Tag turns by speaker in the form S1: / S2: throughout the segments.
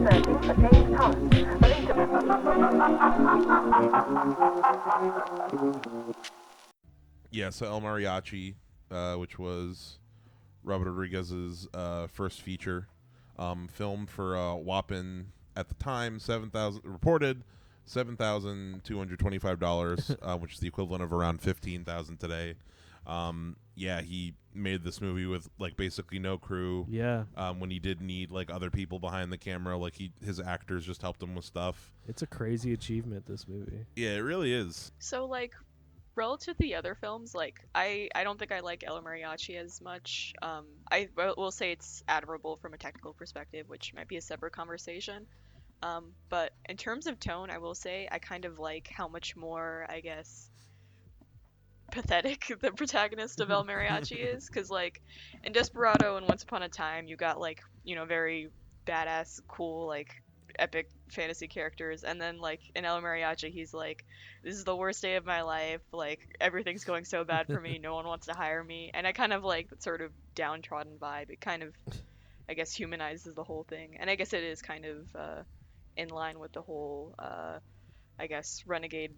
S1: searching for James Thomas.
S2: Yeah, so El Mariachi, which was Robert Rodriguez's first feature, filmed for whopping, at the time, reported $7,225, which is the equivalent of around $15,000 today. Yeah, he made this movie with like basically no crew.
S3: Yeah.
S2: When he did need like other people behind the camera, like his actors just helped him with stuff.
S3: It's a crazy achievement, this movie.
S2: Yeah, it really is.
S4: So like relative to the other films, like I don't think I like El Mariachi as much. I will say it's admirable from a technical perspective, which might be a separate conversation. But in terms of tone, I will say I kind of like how much more, I guess, pathetic the protagonist of El Mariachi is, because like in Desperado and Once Upon a Time, you got like, you know, very badass, cool, like epic fantasy characters, and then like in El Mariachi, he's like, this is the worst day of my life, like everything's going so bad for me, no one wants to hire me, and I kind of like that sort of downtrodden vibe. It kind of, I guess, humanizes the whole thing, and I guess it is kind of in line with the whole I guess renegade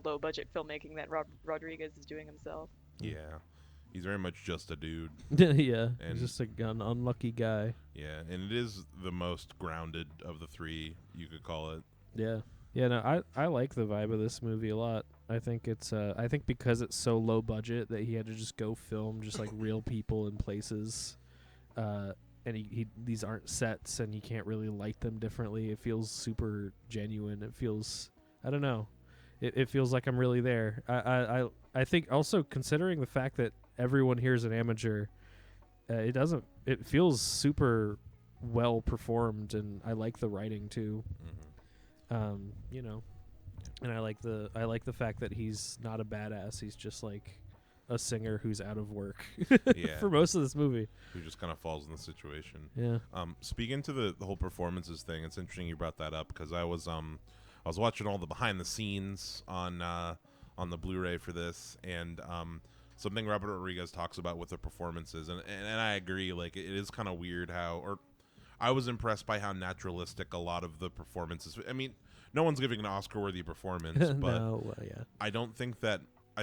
S4: low budget filmmaking that Rodriguez is doing himself.
S2: Yeah, he's very much just a dude.
S3: Yeah,
S2: And-
S3: he's just an unlucky guy.
S2: Yeah, and it is the most grounded of the three, you could call it.
S3: Yeah. Yeah, no, I like the vibe of this movie a lot. I think it's I think because it's so low budget that he had to just go film just like real people and places. And he these aren't sets and you can't really light them differently. It feels super genuine. It feels, I don't know. It feels like I'm really there. I think also considering the fact that everyone here is an amateur, it feels super well performed, and I like the writing too.
S2: Mm-hmm.
S3: You know, and I like the fact that he's not a badass. He's just like a singer who's out of work
S2: Yeah.
S3: for most of this movie.
S2: Who just kind of falls in the situation.
S3: Yeah.
S2: Speaking to the whole performances thing, it's interesting you brought that up, because I was watching all the behind the scenes on the Blu-ray for this, and something Robert Rodriguez talks about with the performances, and I agree. Like, it is kind of weird I was impressed by how naturalistic a lot of the performances. I mean, no one's giving an Oscar-worthy performance, but
S3: No, yeah.
S2: I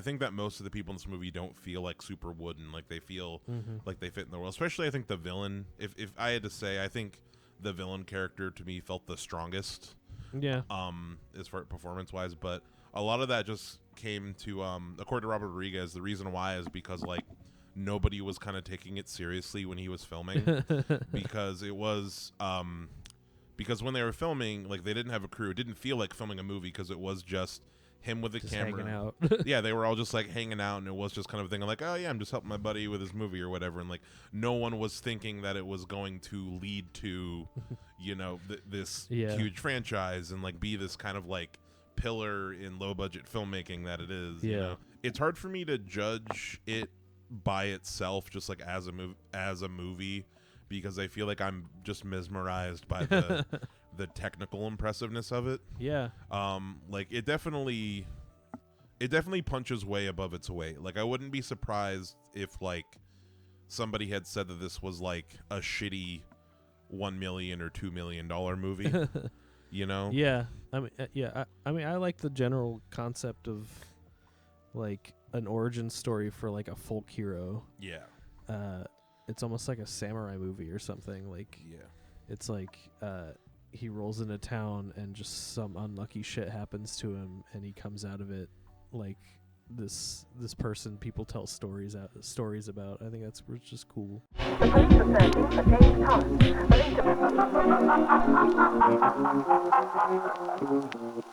S2: think that most of the people in this movie don't feel like super wooden, like they feel like they fit in the world. Especially, I think the villain. If I had to say, I think the villain character to me felt the strongest.
S3: Yeah.
S2: As far performance wise, but a lot of that just came to according to Robert Rodriguez, the reason why is because like nobody was kind of taking it seriously when he was filming, because it was because when they were filming, like, they didn't have a crew. It didn't feel like filming a movie because it was just him with the
S3: Just
S2: camera.
S3: hanging out.
S2: Yeah, they were all just like hanging out, and it was just kind of a thing of like, oh yeah, I'm just helping my buddy with his movie or whatever, and like no one was thinking that it was going to lead to, you know, this
S3: Yeah.
S2: huge franchise and like be this kind of like pillar in low budget filmmaking that it is.
S3: Yeah.
S2: You know? It's hard for me to judge it by itself, just like as a movie, because I feel like I'm just mesmerized by the the technical impressiveness of it.
S3: Yeah.
S2: Like it definitely punches way above its weight. Like, I wouldn't be surprised if like somebody had said that this was like a shitty $1 million or $2 million movie. You know?
S3: Yeah. I mean, I mean, I like the general concept of like an origin story for like a folk hero.
S2: Yeah.
S3: It's almost like a samurai movie or something. Like,
S2: Yeah.
S3: it's like he rolls into town and just some unlucky shit happens to him, and he comes out of it like this person people tell stories about. I think that's just cool.
S1: The police are searching for James Thomas.